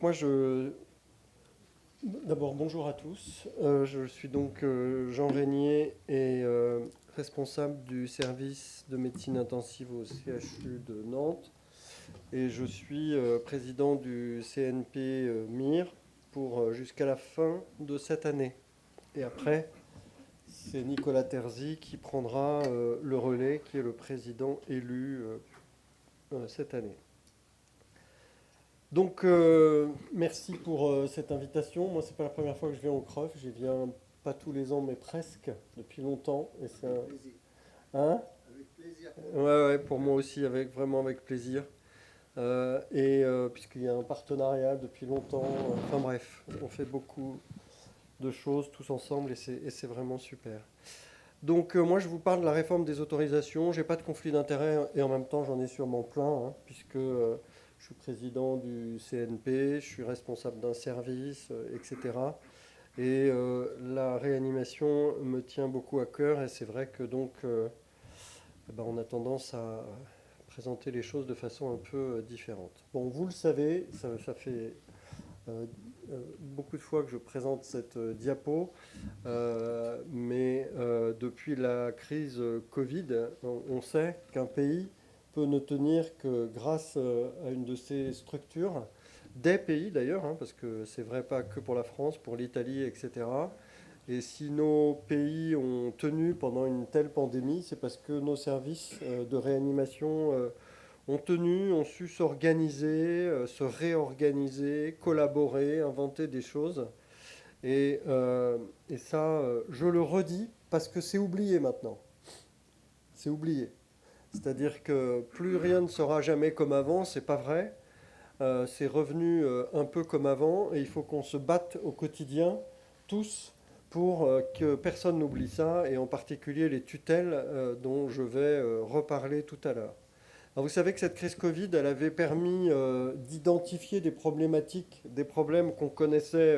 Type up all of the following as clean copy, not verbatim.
Donc moi, d'abord bonjour à tous. Je suis donc Jean Régnier et responsable du service de médecine intensive au CHU de Nantes. Et je suis président du CNP MIR pour jusqu'à la fin de cette année. Et après, c'est Nicolas Terzi qui prendra le relais, qui est le président élu cette année. Donc, merci pour cette invitation. Moi, c'est pas la première fois que je viens au CROF. J'y viens pas tous les ans, mais presque depuis longtemps. Et c'est un... Plaisir. Hein? Avec plaisir. Ouais, ouais, pour moi aussi, vraiment avec plaisir. Puisqu'il y a un partenariat depuis longtemps. Enfin bref, on fait beaucoup de choses tous ensemble et c'est vraiment super. Donc, moi, je vous parle de la réforme des autorisations. J'ai pas de conflit d'intérêt et en même temps, j'en ai sûrement plein, hein, puisque je suis président du CNP, je suis responsable d'un service, etc. Et la réanimation me tient beaucoup à cœur et c'est vrai que donc eh ben, on a tendance à présenter les choses de façon un peu différente. Bon, vous le savez, ça fait euh, beaucoup de fois que je présente cette diapo, mais depuis la crise Covid, on sait qu'un pays peut ne tenir que grâce à une de ces structures, des pays d'ailleurs, hein, parce que c'est vrai pas que pour la France, pour l'Italie, etc. Et si nos pays ont tenu pendant une telle pandémie, c'est parce que nos services de réanimation ont tenu, ont su s'organiser, se réorganiser, collaborer, inventer des choses. Et, euh, et ça, je le redis parce que c'est oublié maintenant. C'est oublié. C'est-à-dire que plus rien ne sera jamais comme avant, c'est pas vrai. C'est revenu un peu comme avant et il faut qu'on se batte au quotidien, tous, pour que personne n'oublie ça et en particulier les tutelles dont je vais reparler tout à l'heure. Alors vous savez que cette crise Covid, elle avait permis d'identifier des problématiques, des problèmes qu'on connaissait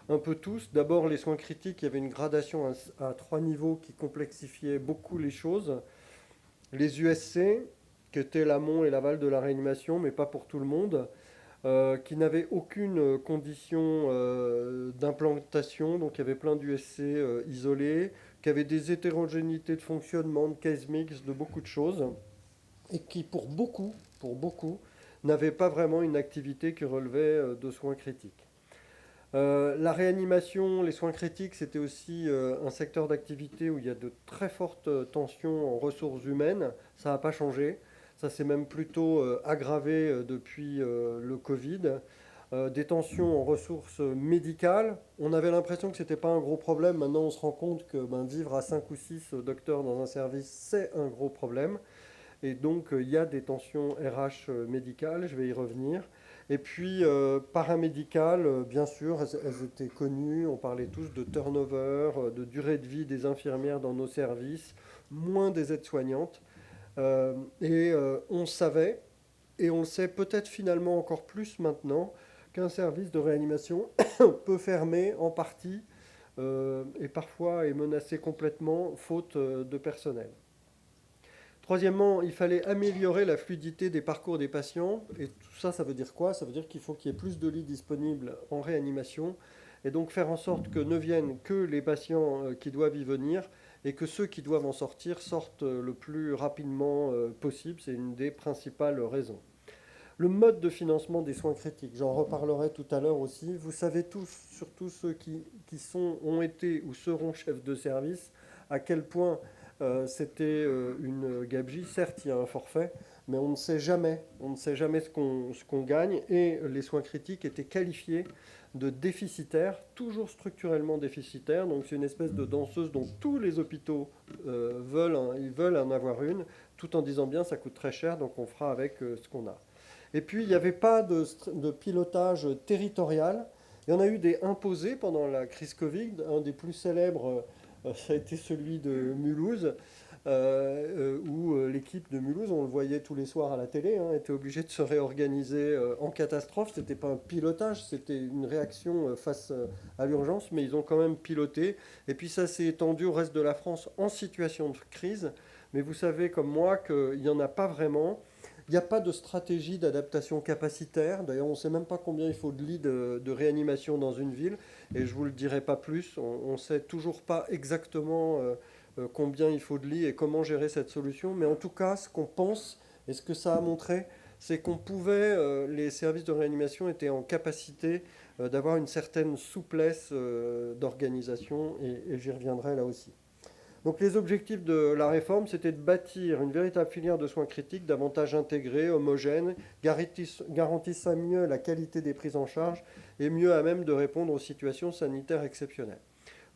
un peu tous. D'abord, les soins critiques, il y avait une gradation à trois niveaux qui complexifiait beaucoup les choses. Les USC, qui étaient l'amont et l'aval de la réanimation, mais pas pour tout le monde, qui n'avaient aucune condition d'implantation, donc il y avait plein d'USC isolés, qui avaient des hétérogénéités de fonctionnement, de case mix, de beaucoup de choses, et qui pour beaucoup, n'avaient pas vraiment une activité qui relevait de soins critiques. La réanimation, les soins critiques, c'était aussi un secteur d'activité où il y a de très fortes tensions en ressources humaines. Ça n'a pas changé. Ça s'est même plutôt aggravé depuis le Covid. Des tensions en ressources médicales. On avait l'impression que ce n'était pas un gros problème. Maintenant, on se rend compte que vivre à 5 ou 6 docteurs dans un service, c'est un gros problème. Et donc, il y a des tensions RH médicales, je vais y revenir. Et puis, paramédicales, bien sûr, elles étaient connues. On parlait tous de turnover, de durée de vie des infirmières dans nos services, moins des aides-soignantes. On savait, et on le sait peut-être finalement encore plus maintenant, qu'un service de réanimation peut fermer en partie et parfois est menacé complètement faute de personnel. Troisièmement, il fallait améliorer la fluidité des parcours des patients. Et tout ça, ça veut dire quoi? Ça veut dire qu'il faut qu'il y ait plus de lits disponibles en réanimation. Et donc faire en sorte que ne viennent que les patients qui doivent y venir et que ceux qui doivent en sortir sortent le plus rapidement possible. C'est une des principales raisons. Le mode de financement des soins critiques, j'en reparlerai tout à l'heure aussi. Vous savez tous, surtout ceux qui ont été ou seront chefs de service, à quel point c'était une gabegie. Certes, il y a un forfait, mais on ne sait jamais ce qu'on gagne. Et les soins critiques étaient qualifiés de déficitaires, toujours structurellement déficitaires. Donc c'est une espèce de danseuse dont tous les hôpitaux ils veulent en avoir une, tout en disant bien ça coûte très cher, donc on fera avec ce qu'on a. Et puis, il n'y avait pas de pilotage territorial. Il y en a eu des imposés pendant la crise Covid. Un des plus célèbres, ça a été celui de Mulhouse, où l'équipe de Mulhouse, on le voyait tous les soirs à la télé, hein, était obligée de se réorganiser en catastrophe. Ce n'était pas un pilotage, c'était une réaction face à l'urgence, mais ils ont quand même piloté. Et puis ça s'est étendu au reste de la France en situation de crise. Mais vous savez comme moi qu'il n'y en a pas vraiment. Il n'y a pas de stratégie d'adaptation capacitaire. D'ailleurs, on ne sait même pas combien il faut de lits de réanimation dans une ville. Et je ne vous le dirai pas plus. On ne sait toujours pas exactement combien il faut de lits et comment gérer cette solution. Mais en tout cas, ce qu'on pense et ce que ça a montré, c'est qu'on pouvait, les services de réanimation étaient en capacité d'avoir une certaine souplesse d'organisation. Et j'y reviendrai là aussi. Donc les objectifs de la réforme, c'était de bâtir une véritable filière de soins critiques davantage intégrée, homogène, garantissant mieux la qualité des prises en charge et mieux à même de répondre aux situations sanitaires exceptionnelles.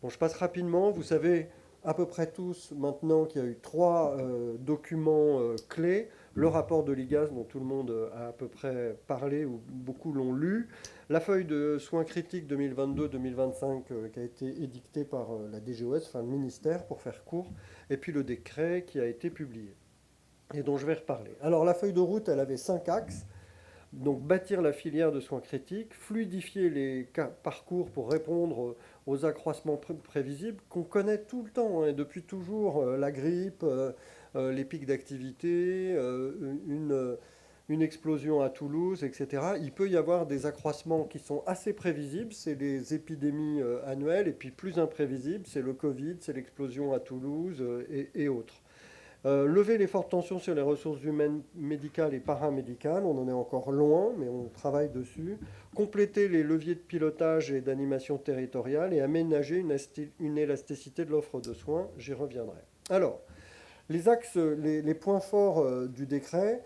Bon, je passe rapidement. Vous savez à peu près tous maintenant qu'il y a eu trois documents clés. Le rapport de l'IGAS dont tout le monde a à peu près parlé ou beaucoup l'ont lu. La feuille de soins critiques 2022-2025 qui a été édictée par la DGOS, enfin le ministère pour faire court, et puis le décret qui a été publié et dont je vais reparler. Alors la feuille de route, elle avait 5 axes. Donc bâtir la filière de soins critiques, fluidifier les parcours pour répondre aux accroissements prévisibles qu'on connaît tout le temps, hein, depuis toujours, la grippe, les pics d'activité, une explosion à Toulouse, etc. Il peut y avoir des accroissements qui sont assez prévisibles, c'est les épidémies annuelles, et puis plus imprévisibles, c'est le Covid, c'est l'explosion à Toulouse et autres. Lever les fortes tensions sur les ressources humaines médicales et paramédicales, on en est encore loin, mais on travaille dessus. Compléter les leviers de pilotage et d'animation territoriale et aménager une élasticité de l'offre de soins, j'y reviendrai. Alors, les axes, les points forts du décret,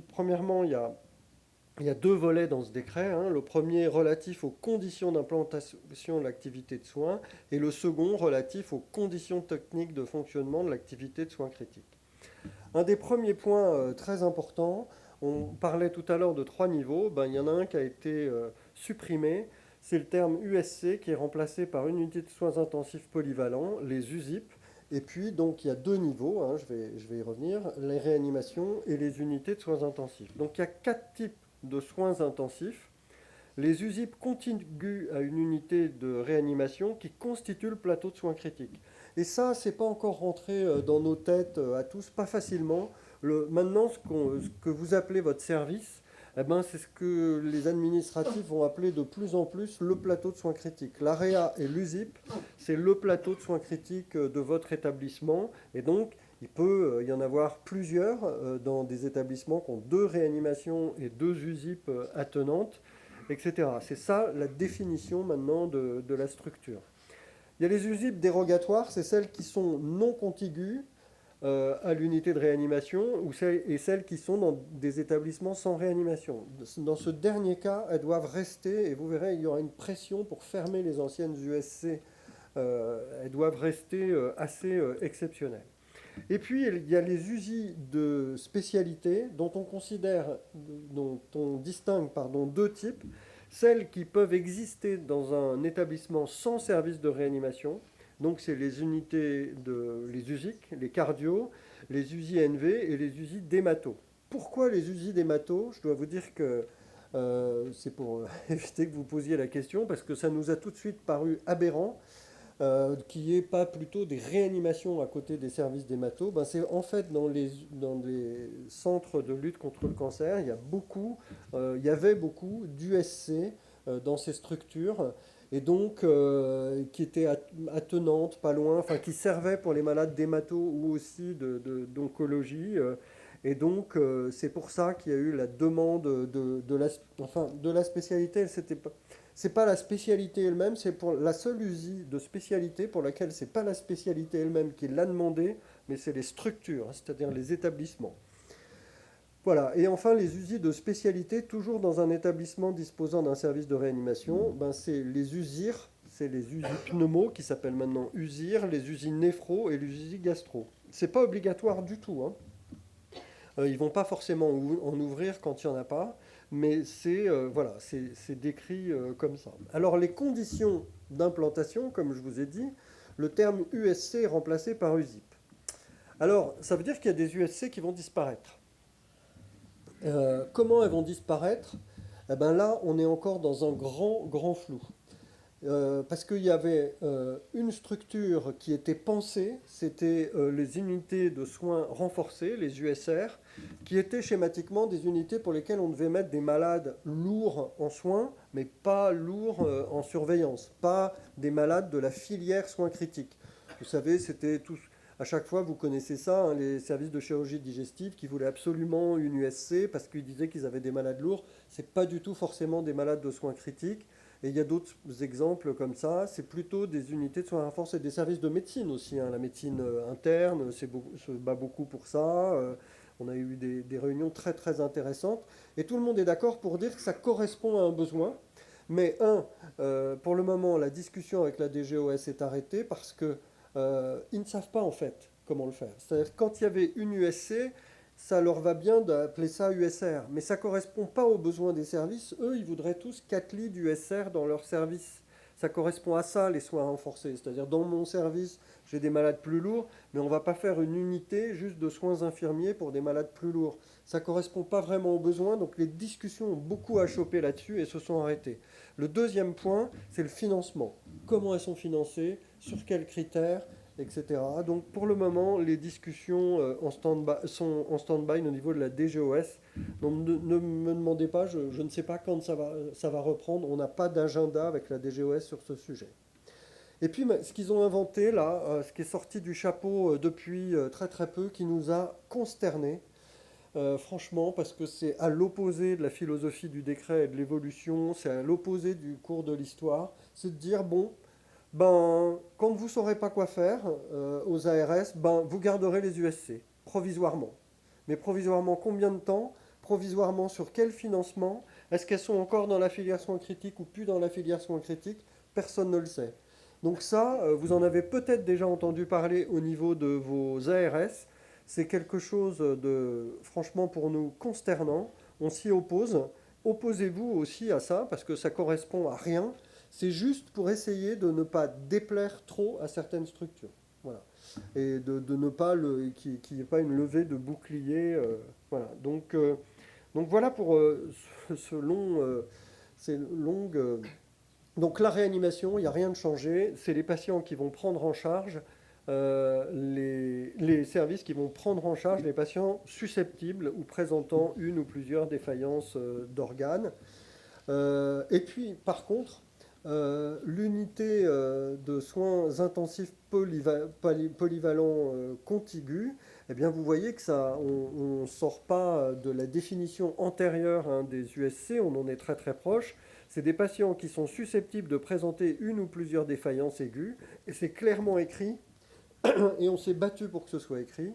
premièrement, il y a deux volets dans ce décret, hein. Le premier relatif aux conditions d'implantation de l'activité de soins et le second relatif aux conditions techniques de fonctionnement de l'activité de soins critiques. Un des premiers points très importants, on parlait tout à l'heure de 3 niveaux, il y en a un qui a été supprimé, c'est le terme USC qui est remplacé par une unité de soins intensifs polyvalents, les USIP. Et puis, donc, il y a 2 niveaux, hein, je vais y revenir, les réanimations et les unités de soins intensifs. Donc, il y a 4 types de soins intensifs. Les USIP contiguës à une unité de réanimation qui constitue le plateau de soins critiques. Et ça, c'est pas encore rentré dans nos têtes à tous, pas facilement. Maintenant, ce que vous appelez votre service, eh ben, c'est ce que les administratifs vont appeler de plus en plus le plateau de soins critiques. L'AREA et l'USIP, c'est le plateau de soins critiques de votre établissement. Et donc, il peut y en avoir plusieurs dans des établissements qui ont 2 réanimations et 2 USIP attenantes, etc. C'est ça la définition maintenant de la structure. Il y a les USIP dérogatoires, c'est celles qui sont non contiguës à l'unité de réanimation et celles qui sont dans des établissements sans réanimation. Dans ce dernier cas, elles doivent rester, et vous verrez, il y aura une pression pour fermer les anciennes USC. Elles doivent rester assez exceptionnelles. Et puis, il y a les USI de spécialité dont on distingue 2 types. Celles qui peuvent exister dans un établissement sans service de réanimation. Donc, c'est les les USIC, les cardio, les USI NV et les USI d'hémato. Pourquoi les USI d'hémato ? Je dois vous dire que c'est pour éviter que vous posiez la question, parce que ça nous a tout de suite paru aberrant. Qu'il n'y ait pas plutôt des réanimations à côté des services d'hémato, c'est en fait dans les centres de lutte contre le cancer, il y avait beaucoup d'USC dans ces structures, et donc qui étaient attenantes, pas loin, enfin qui servaient pour les malades d'hémato ou aussi d'oncologie. Et donc, c'est pour ça qu'il y a eu la demande de la spécialité. C'est pas la spécialité elle-même, c'est pour la seule USI de spécialité pour laquelle c'est pas la spécialité elle-même qui l'a demandé, mais c'est les structures, hein, c'est-à-dire les établissements. Voilà. Et enfin, les USI de spécialité, toujours dans un établissement disposant d'un service de réanimation, c'est les USIR, c'est les USI pneumo qui s'appellent maintenant USIR, les USI néphro et les USI gastro. C'est pas obligatoire du tout, hein. Ils ne vont pas forcément en ouvrir quand il n'y en a pas, mais c'est décrit comme ça. Alors les conditions d'implantation, comme je vous ai dit, le terme USC est remplacé par USIP. Alors ça veut dire qu'il y a des USC qui vont disparaître. Comment elles vont disparaître ? Eh bien là, on est encore dans un grand flou. parce qu'il y avait une structure qui était pensée, c'était les unités de soins renforcés, les USR, qui étaient schématiquement des unités pour lesquelles on devait mettre des malades lourds en soins, mais pas lourds en surveillance, pas des malades de la filière soins critiques. Vous savez, c'était tout. À chaque fois, vous connaissez ça, hein, les services de chirurgie digestive qui voulaient absolument une USC parce qu'ils disaient qu'ils avaient des malades lourds. Ce n'est pas du tout forcément des malades de soins critiques. Et il y a d'autres exemples comme ça. C'est plutôt des unités de soins renforcés, des services de médecine aussi, hein. La médecine interne se bat beaucoup pour ça. On a eu des réunions très très intéressantes. Et tout le monde est d'accord pour dire que ça correspond à un besoin. Mais pour le moment, la discussion avec la DGOS est arrêtée parce que ils ne savent pas en fait comment le faire. C'est-à-dire que quand il y avait une USC, ça leur va bien d'appeler ça USR, mais ça ne correspond pas aux besoins des services. Eux, ils voudraient tous 4 lits d'USR dans leur service. Ça correspond à ça, les soins renforcés. C'est-à-dire, dans mon service, j'ai des malades plus lourds, mais on ne va pas faire une unité juste de soins infirmiers pour des malades plus lourds. Ça ne correspond pas vraiment aux besoins, donc les discussions ont beaucoup à choper là-dessus et se sont arrêtées. Le deuxième point, c'est le financement. Comment elles sont financées, sur quels critères, etc. Donc pour le moment, les discussions sont en stand-by au niveau de la DGOS. Donc ne me demandez pas, je ne sais pas quand ça va reprendre. On n'a pas d'agenda avec la DGOS sur ce sujet. Et puis ce qu'ils ont inventé là, ce qui est sorti du chapeau depuis très très peu, qui nous a consternés, franchement, parce que c'est à l'opposé de la philosophie du décret et de l'évolution, c'est à l'opposé du cours de l'histoire, c'est de dire, bon, ben, quand vous ne saurez pas quoi faire aux ARS, ben, vous garderez les USC, provisoirement. Mais provisoirement combien de temps? Provisoirement sur quel financement? Est-ce qu'elles sont encore dans la filière soins critiques ou plus dans la filière soins critiques? Personne ne le sait. Donc ça, vous en avez peut-être déjà entendu parler au niveau de vos ARS. C'est quelque chose de, franchement, pour nous, consternant. On s'y oppose. Opposez-vous aussi à ça, parce que ça correspond à rien. C'est juste pour essayer de ne pas déplaire trop à certaines structures. Voilà. Et de ne pas qu'il n'y ait pas une levée de bouclier. Voilà. Donc voilà pour ces longues. Donc la réanimation, il n'y a rien de changé. C'est les patients qui vont prendre en charge, les services qui vont prendre en charge les patients susceptibles ou présentant une ou plusieurs défaillances d'organes. Et puis, par contre, l'unité de soins intensifs polyvalents contigus, eh bien, vous voyez que ça, on ne sort pas de la définition antérieure, hein, des USC, on en est très très proche. C'est des patients qui sont susceptibles de présenter une ou plusieurs défaillances aiguës, et c'est clairement écrit, et on s'est battu pour que ce soit écrit.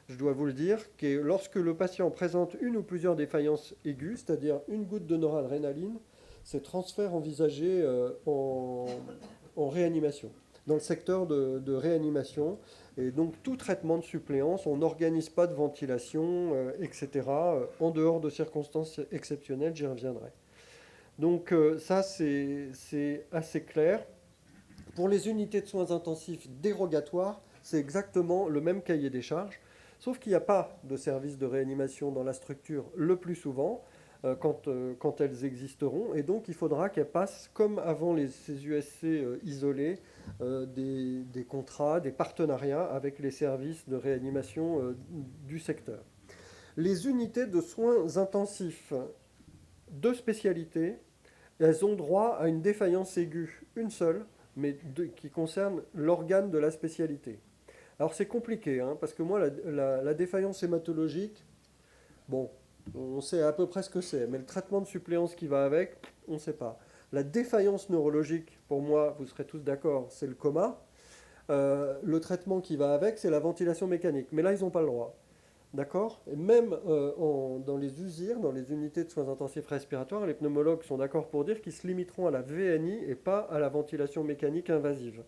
Je dois vous le dire, que lorsque le patient présente une ou plusieurs défaillances aiguës, c'est-à-dire une goutte de noradrénaline, c'est transfert envisagé en réanimation, dans le secteur de réanimation. Et donc tout traitement de suppléance, on n'organise pas de ventilation, etc. En dehors de circonstances exceptionnelles, j'y reviendrai. Donc ça, c'est assez clair. Pour les unités de soins intensifs dérogatoires, c'est exactement le même cahier des charges, sauf qu'il n'y a pas de service de réanimation dans la structure le plus souvent, quand elles existeront, et donc il faudra qu'elles passent, comme avant ces USC isolés, des contrats, des partenariats avec les services de réanimation du secteur. Les unités de soins intensifs de spécialité, elles ont droit à une défaillance aiguë, une seule, mais qui concerne l'organe de la spécialité. Alors c'est compliqué, hein, parce que moi, la défaillance hématologique, bon, on sait à peu près ce que c'est, mais le traitement de suppléance qui va avec, on ne sait pas. La défaillance neurologique, pour moi, vous serez tous d'accord, c'est le coma. Le traitement qui va avec, c'est la ventilation mécanique. Mais là, ils n'ont pas le droit. D'accord? Et même dans les USIR, dans les unités de soins intensifs respiratoires, les pneumologues sont d'accord pour dire qu'ils se limiteront à la VNI et pas à la ventilation mécanique invasive.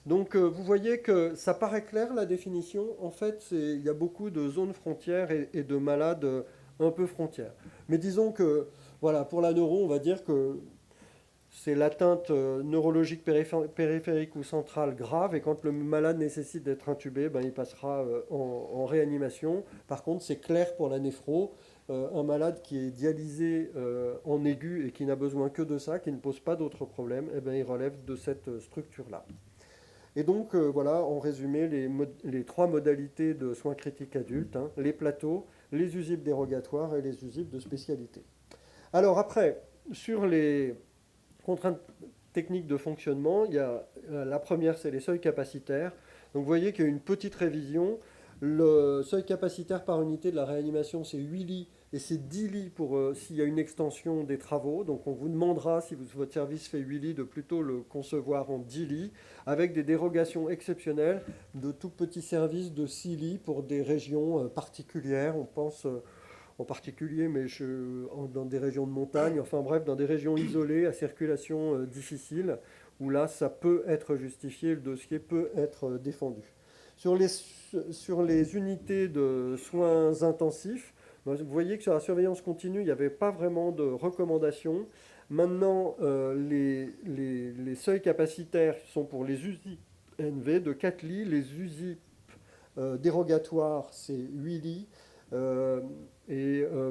Donc vous voyez que ça paraît clair la définition. En fait, il y a beaucoup de zones frontières et de malades un peu frontières. Mais disons que, voilà, pour la neuro, on va dire que c'est l'atteinte neurologique périphérique ou centrale grave, et quand le malade nécessite d'être intubé, ben, il passera en réanimation. Par contre, c'est clair pour la néphro, un malade qui est dialysé en aigu et qui n'a besoin que de ça, qui ne pose pas d'autres problèmes, eh ben, il relève de cette structure-là. Et donc, voilà, en résumé, les trois modalités de soins critiques adultes, hein, les plateaux, les USIP dérogatoires et les USIP de spécialité. Alors après, sur les contraintes techniques de fonctionnement, il y a, la première, c'est les seuils capacitaires. Donc vous voyez qu'il y a une petite révision. Le seuil capacitaire par unité de la réanimation, c'est 8 lits et c'est 10 lits pour s'il y a une extension des travaux. Donc on vous demandera, si votre service fait 8 lits, de plutôt le concevoir en 10 lits, avec des dérogations exceptionnelles de tout petits services de 6 lits pour des régions particulières. On pense en particulier, mais dans des régions de montagne, enfin bref, dans des régions isolées, à circulation difficile, où là, ça peut être justifié, le dossier peut être défendu. Sur les, sur les unités de soins intensifs, vous voyez que sur la surveillance continue, il n'y avait pas vraiment de recommandations. Maintenant, les seuils capacitaires sont pour les USI NV de 4 lits, les USI dérogatoires, c'est 8 lits. Euh,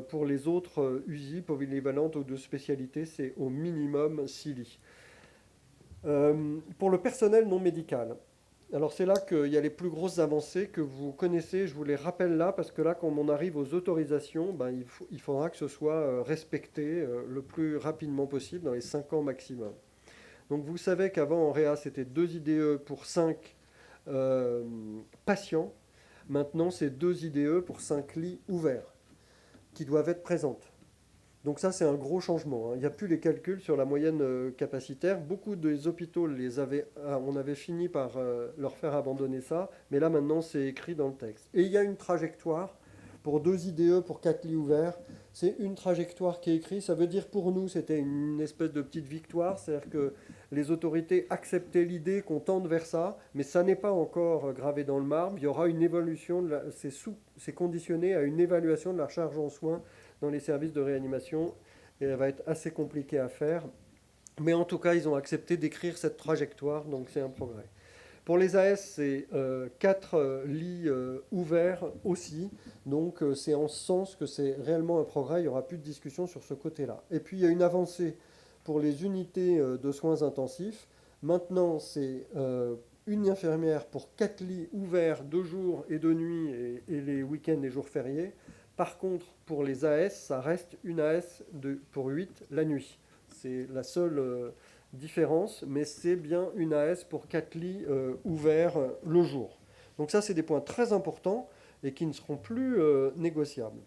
pour les autres USI polyvalentes ou de spécialité, c'est au minimum 6 lits. Pour le personnel non médical, alors c'est là qu'il y a les plus grosses avancées que vous connaissez, je vous les rappelle là, parce que là, quand on arrive aux autorisations, ben, il faudra que ce soit respecté le plus rapidement possible, dans les 5 ans maximum. Donc vous savez qu'avant en Réa, c'était 2 IDE pour 5 patients. Maintenant, c'est 2 IDE pour 5 lits ouverts qui doivent être présentes. Donc ça, c'est un gros changement, hein. Il n'y a plus les calculs sur la moyenne capacitaire. Beaucoup des hôpitaux on avait fini par leur faire abandonner ça, mais là maintenant, c'est écrit dans le texte. Et il y a une trajectoire pour 2 IDE pour 4 lits ouverts. C'est une trajectoire qui est écrite. Ça veut dire pour nous, c'était une espèce de petite victoire, c'est-à-dire que les autorités acceptaient l'idée qu'on tende vers ça, mais ça n'est pas encore gravé dans le marbre. Il y aura une évolution, c'est conditionné à une évaluation de la charge en soins dans les services de réanimation, et elle va être assez compliquée à faire. Mais en tout cas, ils ont accepté d'écrire cette trajectoire, donc c'est un progrès. Pour les AS, c'est 4 lits ouverts aussi, donc c'est en ce sens que c'est réellement un progrès, il n'y aura plus de discussion sur ce côté-là. Et puis il y a une avancée pour les unités de soins intensifs. Maintenant, c'est une infirmière pour 4 lits ouverts de jour et de nuit et les week-ends et jours fériés. Par contre, pour les AS, ça reste une AS pour 8 la nuit. C'est la seule différence, mais c'est bien une AS pour 4 lits ouverts le jour. Donc ça, c'est des points très importants et qui ne seront plus négociables.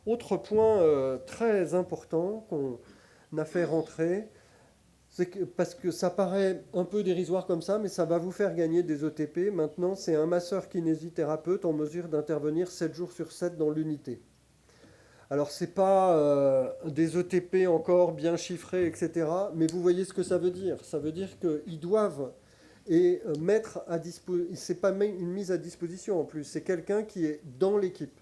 Autre point très important qu'on a fait rentrer, parce que ça paraît un peu dérisoire comme ça, mais ça va vous faire gagner des ETP. Maintenant, c'est un masseur kinésithérapeute en mesure d'intervenir 7 jours sur 7 dans l'unité. Alors, ce n'est pas des ETP encore bien chiffrés, etc. Mais vous voyez ce que ça veut dire. Ça veut dire qu'ils doivent mettre à disposition. Ce n'est pas une mise à disposition en plus. C'est quelqu'un qui est dans l'équipe.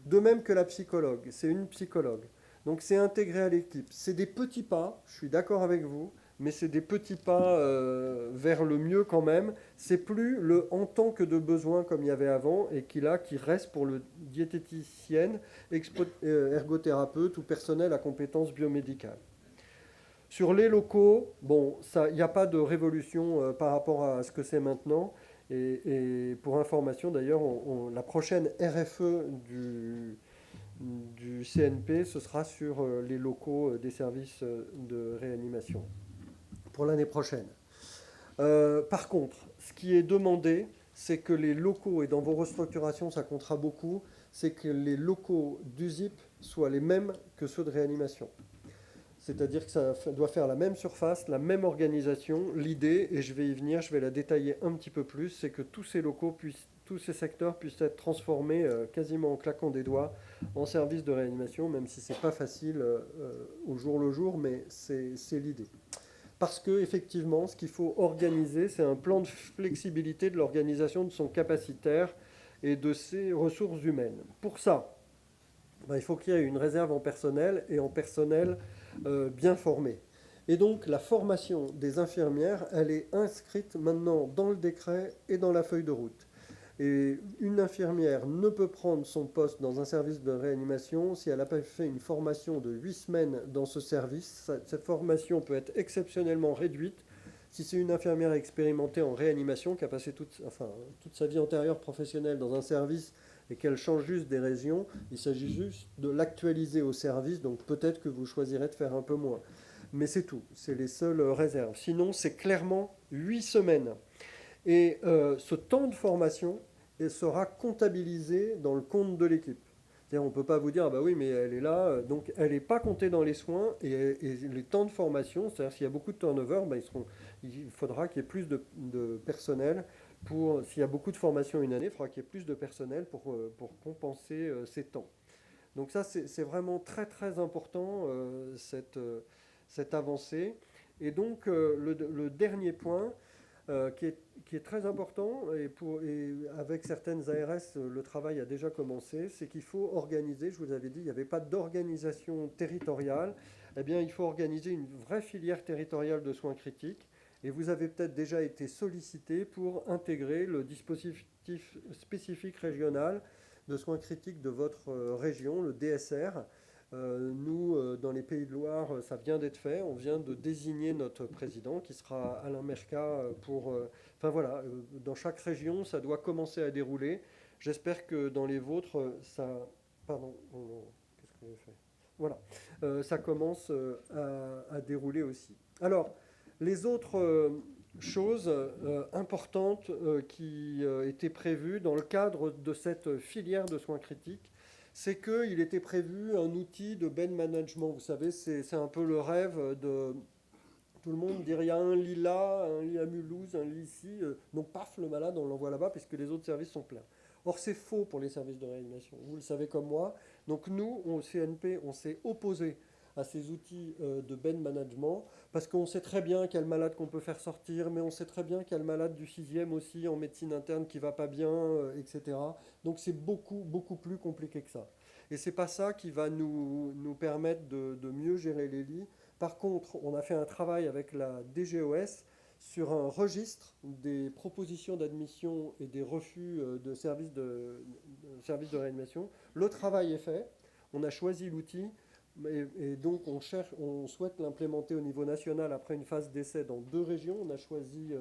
De même que la psychologue. C'est une psychologue. Donc, c'est intégré à l'équipe. C'est des petits pas, je suis d'accord avec vous, mais c'est des petits pas vers le mieux quand même. C'est plus le en tant que de besoin comme il y avait avant et qui reste pour le diététicienne, ergothérapeute ou personnel à compétences biomédicales. Sur les locaux, bon, il n'y a pas de révolution par rapport à ce que c'est maintenant. Et pour information d'ailleurs, la prochaine RFE du CNP, ce sera sur les locaux des services de réanimation pour l'année prochaine. Par contre, ce qui est demandé, c'est que les locaux, et dans vos restructurations ça comptera beaucoup, c'est que les locaux d'USIP soient les mêmes que ceux de réanimation. C'est-à-dire que ça doit faire la même surface, la même organisation. L'idée, et je vais y venir, je vais la détailler un petit peu plus, c'est que tous ces locaux tous ces secteurs puissent être transformés quasiment en claquant des doigts en services de réanimation, même si ce n'est pas facile au jour le jour, mais c'est l'idée. Parce que effectivement, ce qu'il faut organiser, c'est un plan de flexibilité de l'organisation de son capacitaire et de ses ressources humaines. Pour ça, il faut qu'il y ait une réserve en personnel et en personnel bien formé. Et donc la formation des infirmières, elle est inscrite maintenant dans le décret et dans la feuille de route. Et une infirmière ne peut prendre son poste dans un service de réanimation si elle n'a pas fait une formation de 8 semaines dans ce service. Cette formation peut être exceptionnellement réduite. Si c'est une infirmière expérimentée en réanimation qui a passé toute sa vie antérieure professionnelle dans un service et qu'elle change juste des régions, il s'agit juste de l'actualiser au service, donc peut-être que vous choisirez de faire un peu moins. Mais c'est tout, c'est les seules réserves. Sinon, c'est clairement 8 semaines. Et ce temps de formation sera comptabilisé dans le compte de l'équipe. C'est-à-dire, on ne peut pas vous dire, ah bah oui, mais elle est là, donc elle n'est pas comptée dans les soins, et les temps de formation, c'est-à-dire s'il y a beaucoup de turnover, ben il faudra qu'il y ait plus de personnel. S'il y a beaucoup de formation une année, il faudra qu'il y ait plus de personnel pour compenser ces temps. Donc ça, c'est vraiment très très important, cette avancée. Et donc, le dernier point, qui est très important, et avec certaines ARS, le travail a déjà commencé, c'est qu'il faut organiser, je vous avais dit, il n'y avait pas d'organisation territoriale, eh bien il faut organiser une vraie filière territoriale de soins critiques, et vous avez peut-être déjà été sollicité pour intégrer le dispositif spécifique régional de soins critiques de votre région, le DSR. Nous, dans les Pays de Loire, ça vient d'être fait. On vient de désigner notre président, qui sera Alain Mercat, enfin voilà, dans chaque région, ça doit commencer à dérouler. J'espère que dans les vôtres, ça... Pardon, qu'est-ce que j'ai fait? Voilà, ça commence à dérouler aussi. Alors, les autres choses importantes qui étaient prévues dans le cadre de cette filière de soins critiques, c'est qu'il était prévu un outil de bed management. Vous savez, c'est un peu le rêve de tout le monde. Dire il y a un lit là, un lit à Mulhouse, un lit ici. Donc paf, le malade, on l'envoie là-bas puisque les autres services sont pleins. Or, c'est faux pour les services de réanimation. Vous le savez comme moi. Donc nous, au CNP, on s'est opposé à ces outils de bed management, parce qu'on sait très bien qu'il y a le malade qu'on peut faire sortir, mais on sait très bien qu'il y a le malade du 6e aussi en médecine interne qui va pas bien, etc. Donc c'est beaucoup, beaucoup plus compliqué que ça. Et c'est pas ça qui va nous permettre de mieux gérer les lits. Par contre, on a fait un travail avec la DGOS sur un registre des propositions d'admission et des refus de services de réanimation. Le travail est fait, on a choisi l'outil, et donc on souhaite l'implémenter au niveau national après une phase d'essai dans 2 régions. On a choisi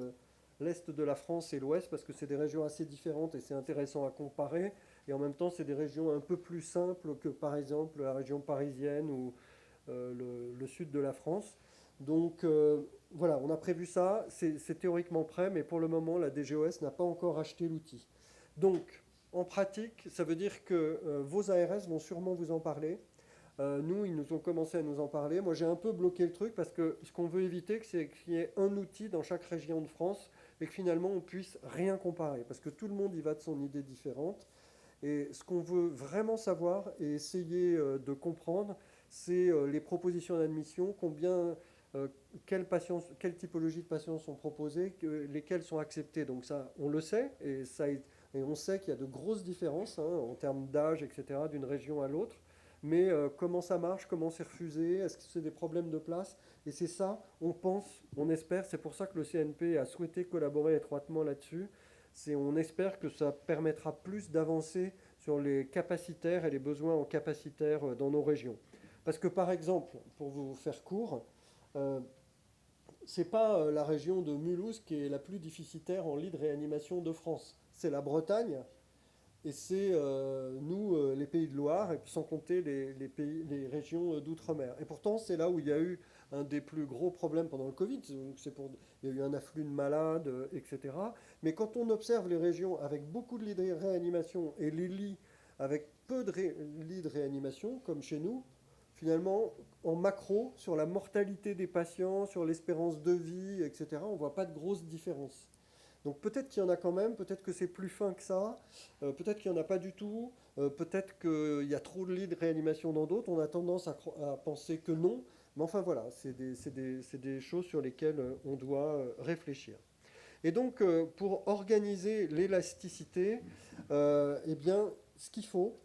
l'Est de la France et l'Ouest parce que c'est des régions assez différentes et c'est intéressant à comparer. Et en même temps, c'est des régions un peu plus simples que par exemple la région parisienne ou le sud de la France. Donc voilà, on a prévu ça, c'est théoriquement prêt, mais pour le moment, la DGOS n'a pas encore acheté l'outil. Donc, en pratique, ça veut dire que vos ARS vont sûrement vous en parler. Nous, ils nous ont commencé à nous en parler. Moi, j'ai un peu bloqué le truc parce que ce qu'on veut éviter, c'est qu'il y ait un outil dans chaque région de France et que finalement, on puisse rien comparer. Parce que tout le monde y va de son idée différente. Et ce qu'on veut vraiment savoir et essayer de comprendre, c'est les propositions d'admission, quelle typologie de patients sont proposés, lesquels sont acceptés. Donc ça, on le sait, et on sait qu'il y a de grosses différences en termes d'âge, etc., d'une région à l'autre. Mais comment ça marche, comment c'est refusé, est-ce que c'est des problèmes de place? Et c'est ça, on pense, on espère, c'est pour ça que le CNP a souhaité collaborer étroitement là-dessus. On espère que ça permettra plus d'avancer sur les capacitaires et les besoins en capacitaires dans nos régions. Parce que par exemple, pour vous faire court, c'est pas la région de Mulhouse qui est la plus déficitaire en lits de réanimation de France. C'est la Bretagne et c'est nous, les Pays de Loire, et puis sans compter les régions d'outre-mer. Et pourtant, c'est là où il y a eu un des plus gros problèmes pendant le Covid. Il y a eu un afflux de malades, etc. Mais quand on observe les régions avec beaucoup de lits de réanimation et les lits avec peu de lits de réanimation, comme chez nous, finalement, en macro, sur la mortalité des patients, sur l'espérance de vie, etc., on ne voit pas de grosses différences. Donc peut-être qu'il y en a quand même, peut-être que c'est plus fin que ça, peut-être qu'il n'y en a pas du tout, peut-être qu'il y a trop de lits de réanimation dans d'autres, on a tendance à penser que non, mais enfin voilà, c'est des choses sur lesquelles on doit réfléchir. Et donc pour organiser l'élasticité, eh bien ce qu'il faut,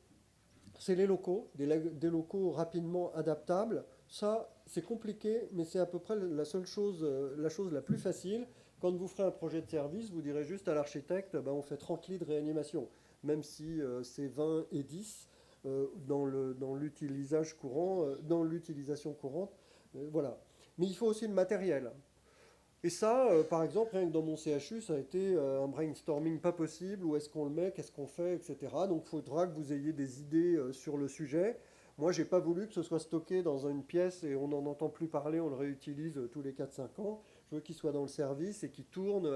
c'est les locaux, des locaux rapidement adaptables, ça, c'est compliqué, mais c'est à peu près la seule chose, la chose la plus facile. Quand vous ferez un projet de service, vous direz juste à l'architecte, ben, on fait 30 lits de réanimation, même si c'est 20 et 10 dans l'utilisation courant, dans l'utilisation courante. Voilà. Mais il faut aussi le matériel. Et ça, par exemple, rien que dans mon CHU, ça a été un brainstorming pas possible. Où est-ce qu'on le met, qu'est-ce qu'on fait, etc. Donc il faudra que vous ayez des idées sur le sujet. Moi, j'ai pas voulu que ce soit stocké dans une pièce et on n'en entend plus parler, on le réutilise tous les 4 5 ans. Je veux qu'il soit dans le service et qu'il tourne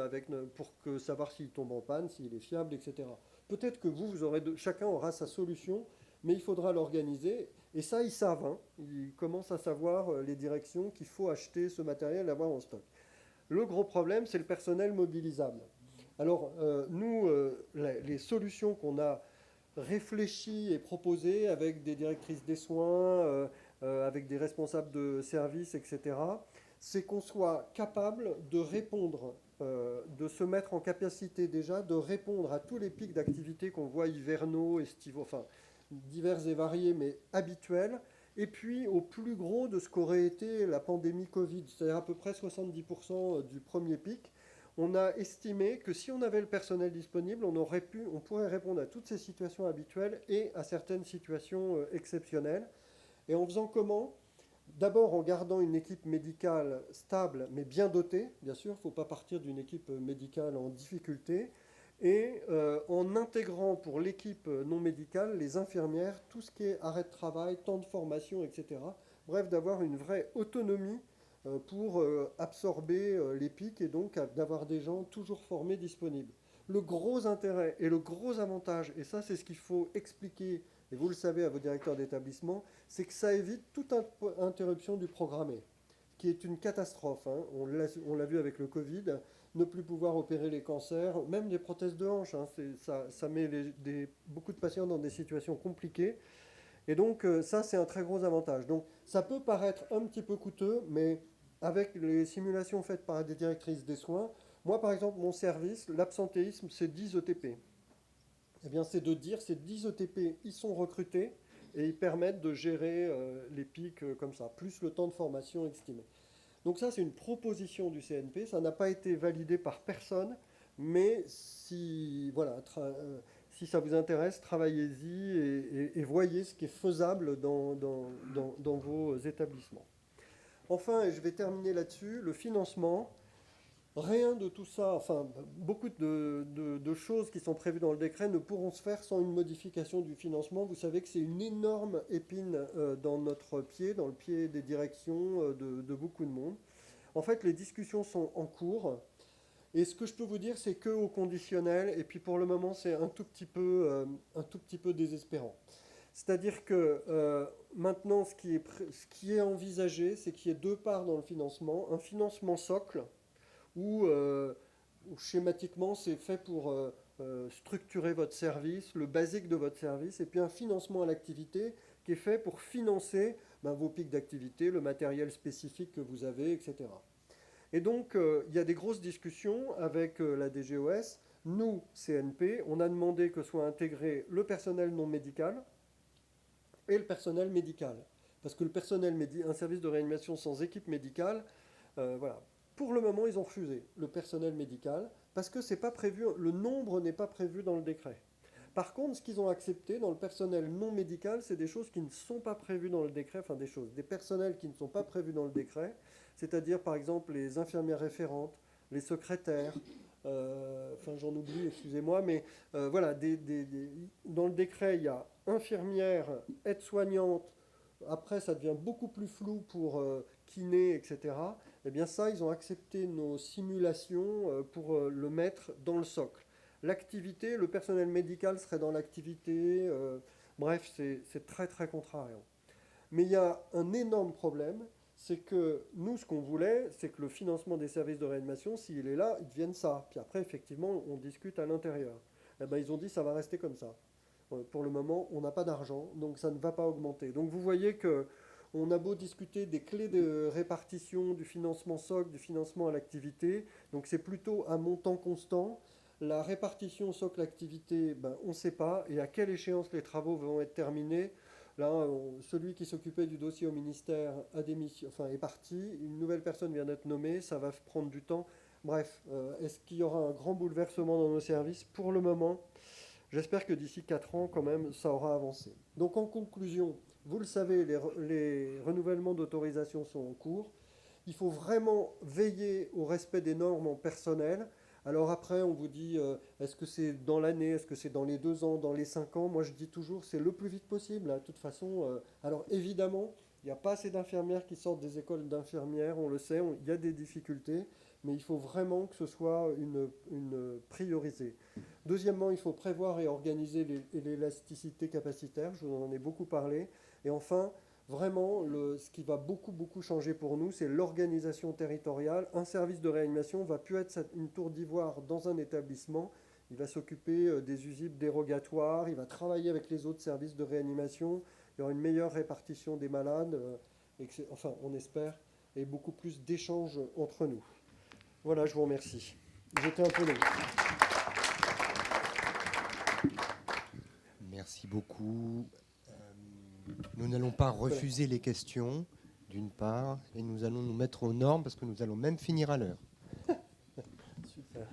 pour savoir s'il tombe en panne, s'il est fiable, etc. Peut-être que vous aurez chacun aura sa solution, mais il faudra l'organiser. Et ça, ils savent, hein. Ils commencent à savoir les directions qu'il faut acheter ce matériel et l'avoir en stock. Le gros problème, c'est le personnel mobilisable. Alors, nous, les solutions qu'on a réfléchies et proposées avec des directrices des soins, avec des responsables de services, etc., c'est qu'on soit capable de répondre, de se mettre en capacité déjà de répondre à tous les pics d'activité qu'on voit hivernaux, estivaux, enfin divers et variés, mais habituels, et puis au plus gros de ce qu'aurait été la pandémie Covid, c'est-à-dire à peu près 70% du premier pic. On a estimé que si on avait le personnel disponible, on pourrait répondre à toutes ces situations habituelles et à certaines situations exceptionnelles. Et en faisant comment? D'abord en gardant une équipe médicale stable mais bien dotée, bien sûr, il ne faut pas partir d'une équipe médicale en difficulté, et en intégrant pour l'équipe non médicale les infirmières, tout ce qui est arrêt de travail, temps de formation, etc. Bref, d'avoir une vraie autonomie pour absorber les pics et donc d'avoir des gens toujours formés disponibles. Le gros intérêt et le gros avantage, et ça c'est ce qu'il faut expliquer, et vous le savez à vos directeurs d'établissement, c'est que ça évite toute interruption du programmé, qui est une catastrophe, hein. On l'a vu avec le Covid, ne plus pouvoir opérer les cancers, même des prothèses de hanche, hein, ça met beaucoup de patients dans des situations compliquées. Et donc ça, c'est un très gros avantage. Donc ça peut paraître un petit peu coûteux, mais avec les simulations faites par des directrices des soins, moi par exemple, mon service, l'absentéisme, c'est 10 ETP. Eh bien, c'est de dire, ces 10 ETP, ils sont recrutés et ils permettent de gérer les pics comme ça, plus le temps de formation estimé. Donc ça, c'est une proposition du CNP, ça n'a pas été validé par personne, mais si, voilà, si ça vous intéresse, travaillez-y et voyez ce qui est faisable dans vos établissements. Enfin, et je vais terminer là-dessus, le financement. Rien de tout ça, enfin, beaucoup de choses qui sont prévues dans le décret ne pourront se faire sans une modification du financement. Vous savez que c'est une énorme épine dans notre pied, dans le pied des directions de beaucoup de monde. En fait, les discussions sont en cours. Et ce que je peux vous dire, c'est que au conditionnel. Et puis pour le moment, c'est un tout petit peu désespérant. C'est-à-dire que maintenant, ce qui est envisagé, c'est qu'il y ait deux parts dans le financement. Un financement socle, où schématiquement c'est fait pour structurer votre service, le basique de votre service, et puis un financement à l'activité qui est fait pour financer vos pics d'activité, le matériel spécifique que vous avez, etc. Et donc il y a des grosses discussions avec la DGOS. Nous, CNP, on a demandé que soit intégré le personnel non médical et le personnel médical. Parce que un service de réanimation sans équipe médicale, voilà. Pour le moment, ils ont refusé le personnel médical parce que c'est pas prévu, le nombre n'est pas prévu dans le décret. Par contre, ce qu'ils ont accepté dans le personnel non médical, c'est des choses qui ne sont pas prévues dans le décret, enfin des personnels qui ne sont pas prévus dans le décret, c'est-à-dire par exemple les infirmières référentes, les secrétaires, enfin j'en oublie, excusez-moi, mais voilà, dans le décret, il y a infirmière, aide-soignante, après ça devient beaucoup plus flou pour kiné, etc. Eh bien ça, ils ont accepté nos simulations pour le mettre dans le socle. L'activité, le personnel médical serait dans l'activité, bref, c'est très très contrariant. Mais il y a un énorme problème, c'est que nous, ce qu'on voulait, c'est que le financement des services de réanimation, s'il est là, il devienne ça. Puis après, effectivement, on discute à l'intérieur. Eh ben, ils ont dit ça va rester comme ça. Pour le moment, on n'a pas d'argent, donc ça ne va pas augmenter. Donc vous voyez que on a beau discuter des clés de répartition du financement socle, du financement à l'activité, donc c'est plutôt un montant constant. La répartition socle activité, ben, on ne sait pas, et à quelle échéance les travaux vont être terminés, Là, celui qui s'occupait du dossier au ministère est parti, une nouvelle personne vient d'être nommée, ça va prendre du temps. Bref, est-ce qu'il y aura un grand bouleversement dans nos services? Pour le moment, j'espère que d'ici 4 ans, quand même, ça aura avancé. Donc en conclusion, vous le savez, les renouvellements d'autorisation sont en cours. Il faut vraiment veiller au respect des normes en personnel. Alors après, on vous dit, est-ce que c'est dans l'année, est-ce que c'est dans les 2 ans, dans les 5 ans? Moi, je dis toujours, c'est le plus vite possible. De toute façon, alors évidemment, il n'y a pas assez d'infirmières qui sortent des écoles d'infirmières, on le sait, il y a des difficultés, mais il faut vraiment que ce soit une priorité. Deuxièmement, il faut prévoir et organiser l'élasticité capacitaire, je vous en ai beaucoup parlé. Et enfin, vraiment, ce qui va beaucoup, beaucoup changer pour nous, c'est l'organisation territoriale. Un service de réanimation va plus être une tour d'ivoire dans un établissement. Il va s'occuper des usibles dérogatoires, il va travailler avec les autres services de réanimation. Il y aura une meilleure répartition des malades, enfin, on espère, et beaucoup plus d'échanges entre nous. Voilà, je vous remercie. J'étais un peu long. Merci beaucoup. Nous n'allons pas refuser les questions, d'une part, et nous allons nous mettre aux normes parce que nous allons même finir à l'heure. Super.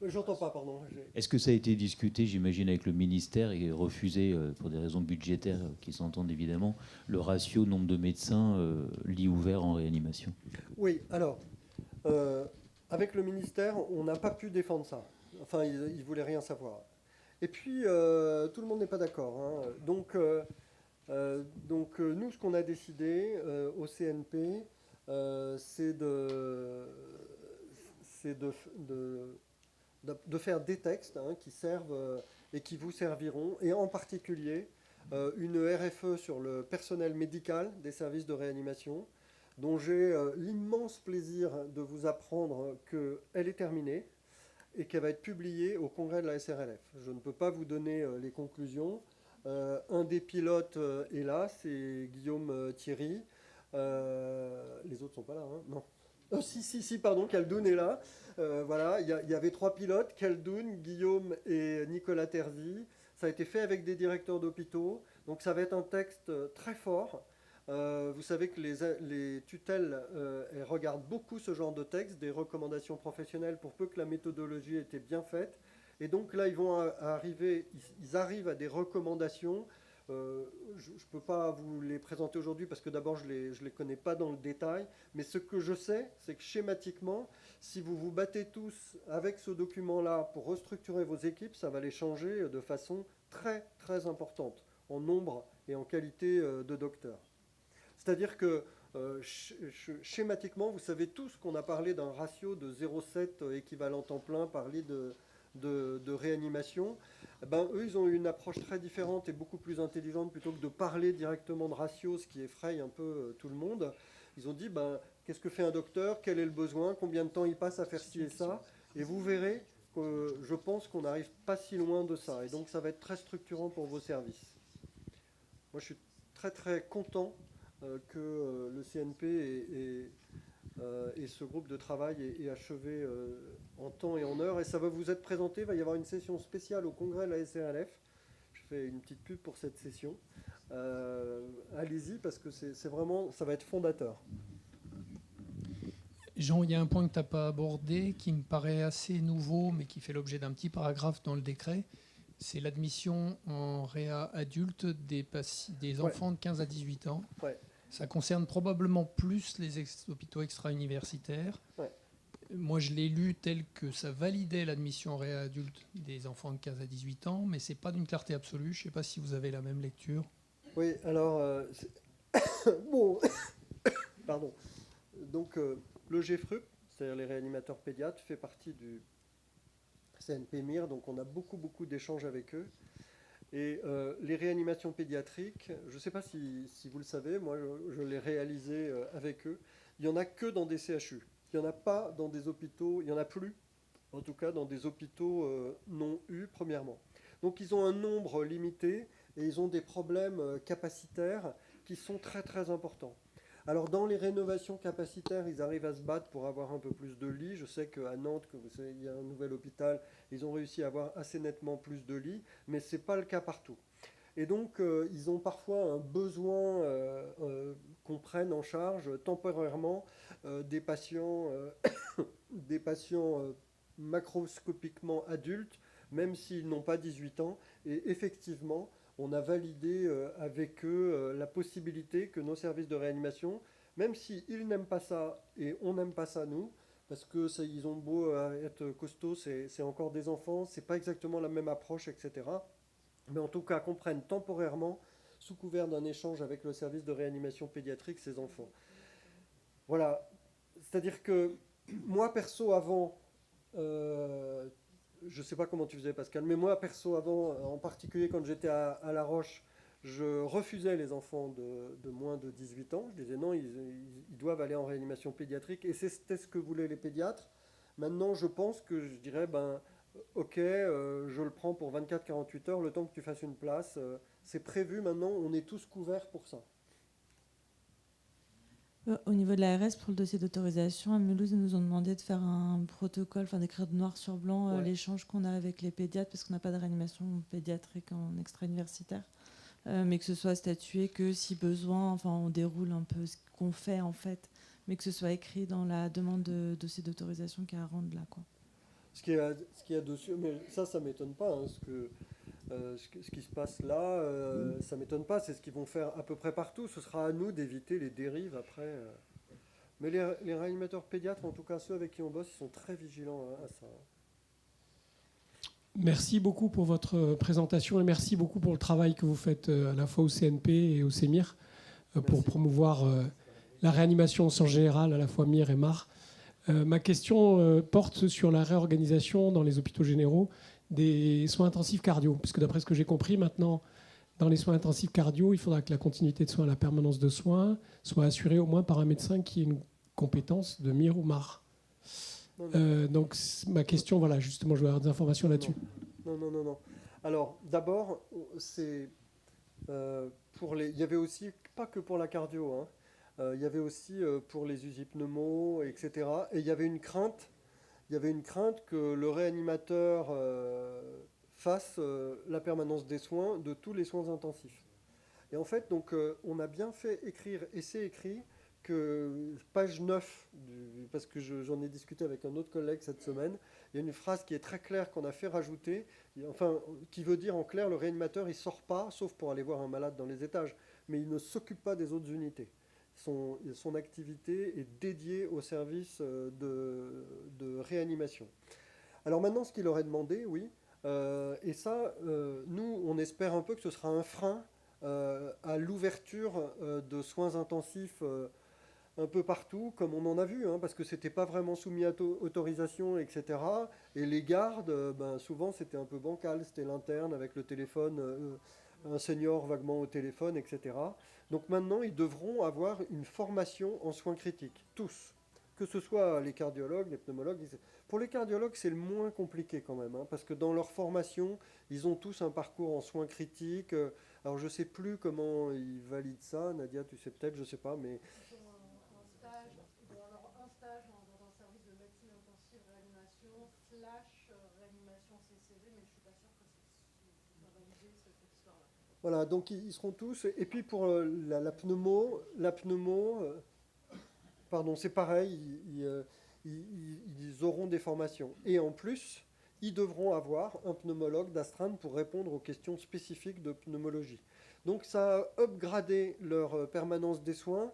J'entends pas, pardon. Est-ce que ça a été discuté, j'imagine, avec le ministère et refusé pour des raisons budgétaires qui s'entendent évidemment, le ratio nombre de médecins lits ouverts en réanimation? Oui, alors, avec le ministère, on n'a pas pu défendre ça. Enfin, ils ne voulaient rien savoir. Et puis, tout le monde n'est pas d'accord. Hein. Donc, nous, ce qu'on a décidé au CNP, c'est de faire des textes qui servent et qui vous serviront, et en particulier une RFE sur le personnel médical des services de réanimation, dont j'ai l'immense plaisir de vous apprendre qu'elle est terminée et qu'elle va être publiée au congrès de la SRLF. Je ne peux pas vous donner les conclusions. Un des pilotes est là, c'est Guillaume Thierry. Les autres ne sont pas là, hein? Non. Oh, si, pardon, Khaldoun est là. Voilà, il y avait 3 pilotes, Khaldoun, Guillaume et Nicolas Terzi. Ça a été fait avec des directeurs d'hôpitaux. Donc ça va être un texte très fort. Vous savez que les tutelles elles regardent beaucoup ce genre de texte, des recommandations professionnelles pour peu que la méthodologie ait été bien faite. Et donc là, ils arrivent à des recommandations. Je ne peux pas vous les présenter aujourd'hui parce que d'abord, je les connais pas dans le détail. Mais ce que je sais, c'est que schématiquement, si vous vous battez tous avec ce document-là pour restructurer vos équipes, ça va les changer de façon très, très importante en nombre et en qualité de docteur. C'est-à-dire que schématiquement, vous savez tous qu'on a parlé d'un ratio de 0,7 équivalent temps plein, parlé de réanimation. Eux, ils ont eu une approche très différente et beaucoup plus intelligente. Plutôt que de parler directement de ratio, ce qui effraie un peu tout le monde, ils ont dit, qu'est-ce que fait un docteur? Quel est le besoin? Combien de temps il passe à faire ci et ça? Et vous verrez que je pense qu'on n'arrive pas si loin de ça. Et donc, ça va être très structurant pour vos services. Moi, je suis très, très content que le CNP et ce groupe de travail est achevé en temps et en heure. Et ça va vous être présenté. Il va y avoir une session spéciale au congrès de la SRLF. Je fais une petite pub pour cette session. Allez-y parce que c'est vraiment, ça va être fondateur. Jean, il y a un point que tu n'as pas abordé qui me paraît assez nouveau, mais qui fait l'objet d'un petit paragraphe dans le décret. C'est l'admission en réa adulte des enfants de 15 à 18 ans. Ouais. Ça concerne probablement plus les hôpitaux extra-universitaires. Ouais. Moi, je l'ai lu tel que ça validait l'admission en réa adulte des enfants de 15 à 18 ans, mais ce n'est pas d'une clarté absolue. Je ne sais pas si vous avez la même lecture. Oui, alors... bon, pardon. Donc, le GFRUP, c'est-à-dire les réanimateurs pédiatres, fait partie du CNP-MIR, donc on a beaucoup, beaucoup d'échanges avec eux. Et les réanimations pédiatriques, je ne sais pas si vous le savez, moi je l'ai réalisé avec eux, il n'y en a que dans des CHU. Il n'y en a pas dans des hôpitaux, il n'y en a plus, en tout cas dans des hôpitaux non U, premièrement. Donc ils ont un nombre limité et ils ont des problèmes capacitaires qui sont très très importants. Alors dans les rénovations capacitaires, ils arrivent à se battre pour avoir un peu plus de lits. Je sais qu'à Nantes, il y a un nouvel hôpital, ils ont réussi à avoir assez nettement plus de lits, mais ce n'est pas le cas partout. Et donc ils ont parfois un besoin qu'on prenne en charge temporairement des patients, des patients macroscopiquement adultes, même s'ils n'ont pas 18 ans. Et effectivement, on a validé avec eux la possibilité que nos services de réanimation, même s'ils n'aiment pas ça et on n'aime pas ça nous, parce que ça, ils ont beau être costauds, c'est encore des enfants, c'est pas exactement la même approche, etc. Mais en tout cas, qu'on prenne temporairement, sous couvert d'un échange avec le service de réanimation pédiatrique, ces enfants. Voilà. C'est-à-dire que moi, perso, avant, je ne sais pas comment tu faisais, Pascal, mais moi, perso, avant, en particulier quand j'étais à La Roche, je refusais les enfants de moins de 18 ans. Je disais non, ils doivent aller en réanimation pédiatrique. Et c'était ce que voulaient les pédiatres. Maintenant, je pense que je dirais, ben, ok, je le prends pour 24-48 heures, le temps que tu fasses une place. C'est prévu maintenant, on est tous couverts pour ça. Au niveau de l'ARS, pour le dossier d'autorisation, à Mulhouse, ils nous ont demandé de faire un protocole, enfin d'écrire de noir sur blanc l'échange qu'on a avec les pédiatres, parce qu'on n'a pas de réanimation pédiatrique en extra-universitaire, mais que ce soit statué que si besoin, enfin on déroule un peu ce qu'on fait en fait, mais que ce soit écrit dans la demande de dossier d'autorisation qu'il y a à rendre là, quoi. Ce qu'il y a dessus, mais ça m'étonne pas, hein, ce qui se passe là, ça m'étonne pas, c'est ce qu'ils vont faire à peu près partout. Ce sera à nous d'éviter les dérives après. Mais les réanimateurs pédiatres, en tout cas ceux avec qui on bosse, ils sont très vigilants à ça. Merci beaucoup pour votre présentation et merci beaucoup pour le travail que vous faites à la fois au CNP et au CEMIR pour promouvoir la réanimation au sens général, à la fois MIR et MAR. Ma question porte sur la réorganisation dans les hôpitaux généraux des soins intensifs cardio, puisque d'après ce que j'ai compris, maintenant, dans les soins intensifs cardio, il faudra que la continuité de soins, la permanence de soins, soit assurée au moins par un médecin qui ait une compétence de MIR ou MAR. Donc ma question, voilà, justement, je veux avoir des informations là-dessus. Non. Alors, d'abord, c'est il y avait aussi, pas que pour la cardio, hein, il y avait aussi pour les usines pneumo, etc. Et il y avait une crainte que le réanimateur fasse la permanence des soins, de tous les soins intensifs. Et en fait, donc, on a bien fait écrire, et c'est écrit, que page 9, parce que j'en ai discuté avec un autre collègue cette semaine, il y a une phrase qui est très claire qu'on a fait rajouter, enfin, qui veut dire en clair, le réanimateur, il ne sort pas, sauf pour aller voir un malade dans les étages, mais il ne s'occupe pas des autres unités. Son activité est dédiée au service de réanimation. Alors maintenant, ce qu'il aurait demandé, oui, et ça, nous, on espère un peu que ce sera un frein à l'ouverture de soins intensifs un peu partout, comme on en a vu, hein, parce que c'était pas vraiment soumis à autorisation, etc. Et les gardes, souvent c'était un peu bancal, c'était l'interne avec le téléphone, un senior vaguement au téléphone, etc. Donc maintenant, ils devront avoir une formation en soins critiques, tous. Que ce soit les cardiologues, les pneumologues. Pour les cardiologues, c'est le moins compliqué quand même, hein, parce que dans leur formation, ils ont tous un parcours en soins critiques. Alors je ne sais plus comment ils valident ça, Nadia, tu sais peut-être, je ne sais pas, mais... Ils doivent avoir un stage dans un service de médecine intensive réanimation / réanimation CCV, mais je ne suis pas sûre que c'est validé cette histoire-là. Voilà, donc ils seront tous... Et puis pour la pneumo, pardon, c'est pareil, ils auront des formations. Et en plus, ils devront avoir un pneumologue d'astreinte pour répondre aux questions spécifiques de pneumologie. Donc ça a upgradé leur permanence des soins.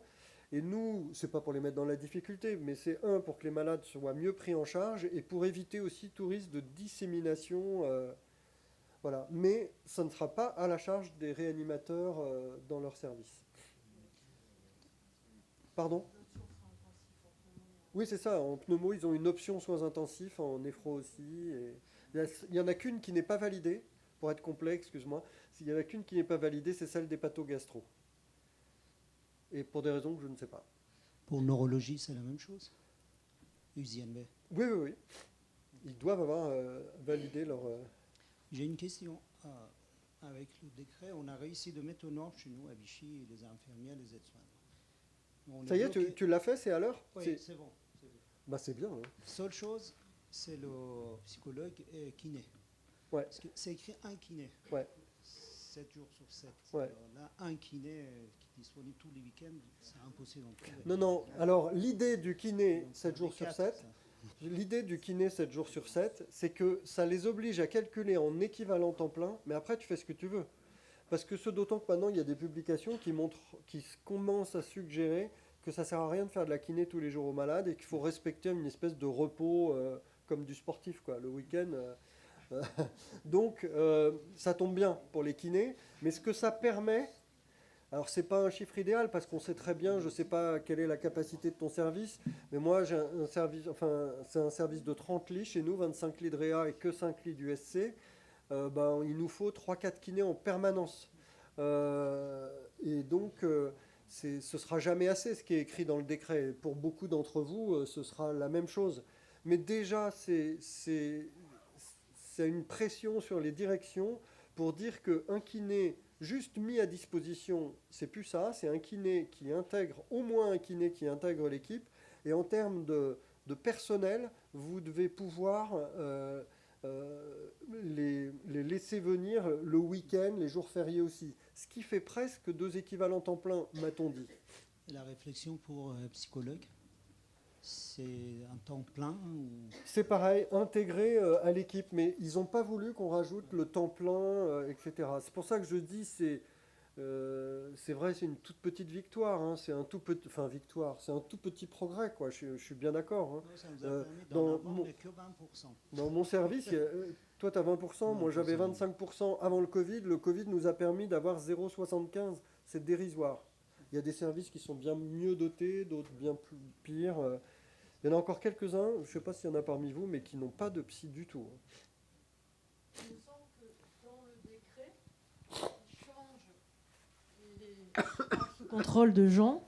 Et nous, c'est pas pour les mettre dans la difficulté, mais c'est pour que les malades soient mieux pris en charge et pour éviter aussi tout risque de dissémination. Voilà. Mais ça ne sera pas à la charge des réanimateurs dans leur service. Pardon ? Oui, c'est ça. En pneumo, ils ont une option soins intensifs, en néphro aussi. Et il n'y en a qu'une qui n'est pas validée, pour être complet, excuse-moi. Il n'y en a qu'une qui n'est pas validée, c'est celle des pathogastro. Et pour des raisons que je ne sais pas. Pour neurologie, c'est la même chose USINV. Oui. Ils doivent avoir validé leur... J'ai une question. Avec le décret, on a réussi de mettre aux normes chez nous, à Vichy, les infirmières, les aides-soignants. On Ça y est, bloqué. tu l'as fait, c'est à l'heure? Oui, c'est bon. Bah, c'est bien. Hein. Seule chose, c'est le psychologue et kiné. Ouais. Parce que c'est écrit un kiné. Ouais. 7 jours sur 7. Ouais. Alors là, un kiné qui est disponible tous les week-ends, c'est impossible d'en trouver. Non, non. Alors, l'idée du kiné Donc, 7 jours on est sur quatre, 7, ça. l'idée du kiné 7 jours sur 7, c'est que ça les oblige à calculer en équivalent temps plein, mais après, tu fais ce que tu veux. Parce que ce d'autant que maintenant, il y a des publications qui commencent à suggérer que ça sert à rien de faire de la kiné tous les jours aux malades et qu'il faut respecter une espèce de repos comme du sportif, quoi, le week-end. Donc, ça tombe bien pour les kinés, mais ce que ça permet, alors c'est pas un chiffre idéal parce qu'on sait très bien, je sais pas quelle est la capacité de ton service, mais moi j'ai un service, enfin c'est un service de 30 lits chez nous, 25 lits de réa et que 5 lits du SC. Ben, il nous faut 3-4 kinés en permanence. Et donc, ce sera jamais assez ce qui est écrit dans le décret. Pour beaucoup d'entre vous, ce sera la même chose. Mais déjà, c'est une pression sur les directions pour dire qu'un kiné juste mis à disposition, c'est plus ça. C'est un kiné qui intègre, au moins un kiné qui intègre l'équipe. Et en termes de personnel, vous devez pouvoir... les laisser venir le week-end, les jours fériés aussi. Ce qui fait presque 2 équivalents temps plein, m'a-t-on dit. Et la réflexion pour psychologue, c'est un temps plein ou... C'est pareil, intégré à l'équipe, mais ils n'ont pas voulu qu'on rajoute le temps plein, etc. C'est pour ça que je dis, c'est vrai, c'est une toute petite victoire, hein, c'est un tout petit, enfin victoire, c'est un tout petit progrès, quoi. Je suis bien d'accord. Hein. Non, ça nous a permis dans d'en avoir, mon- mais que 20%. Dans mon service, toi, tu as 20%, moi j'avais 25% avant le Covid. Le Covid nous a permis d'avoir 0,75. C'est dérisoire. Il y a des services qui sont bien mieux dotés, d'autres bien pires. Il y en a encore quelques-uns, je ne sais pas s'il y en a parmi vous, mais qui n'ont pas de psy du tout. Il me semble que dans le décret, il change Sous contrôle de Jean,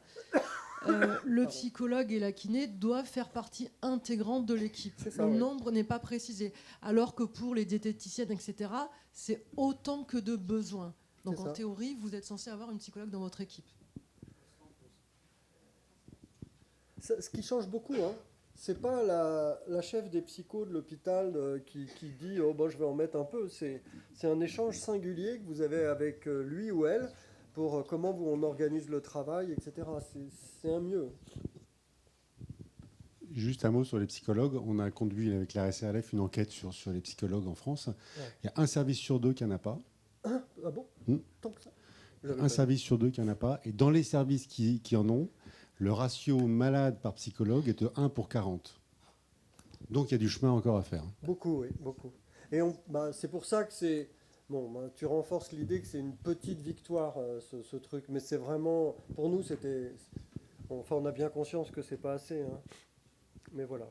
le psychologue et la kiné doivent faire partie intégrante de l'équipe. C'est ça, Le ouais. nombre n'est pas précisé. Alors que pour les diététiciennes, etc., c'est autant que de besoin. Donc C'est en ça. théorie, vous êtes censé avoir une psychologue dans votre équipe. Ce qui change beaucoup, hein, c'est pas la chef des psychos de l'hôpital qui dit oh, bon, je vais en mettre un peu. C'est un échange singulier que vous avez avec lui ou elle pour comment on organise le travail, etc. C'est un mieux. Juste un mot sur les psychologues. On a conduit avec la SRF une enquête sur les psychologues en France. Ouais. Il y a un service sur 2 qui n'en a pas. Ah bon Tant que ça. Un service sur 2 qui n'en a pas. Et dans les services qui en ont, le ratio malade par psychologue est de 1 pour 40. Donc il y a du chemin encore à faire. Beaucoup, oui, beaucoup. Et c'est pour ça que c'est... Bon, tu renforces l'idée que c'est une petite victoire, ce truc. Mais c'est vraiment... Pour nous, c'était... Enfin, on a bien conscience que c'est pas assez. Hein. Mais voilà.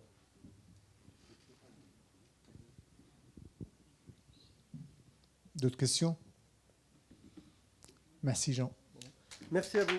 D'autres questions? Merci Jean. Merci à vous.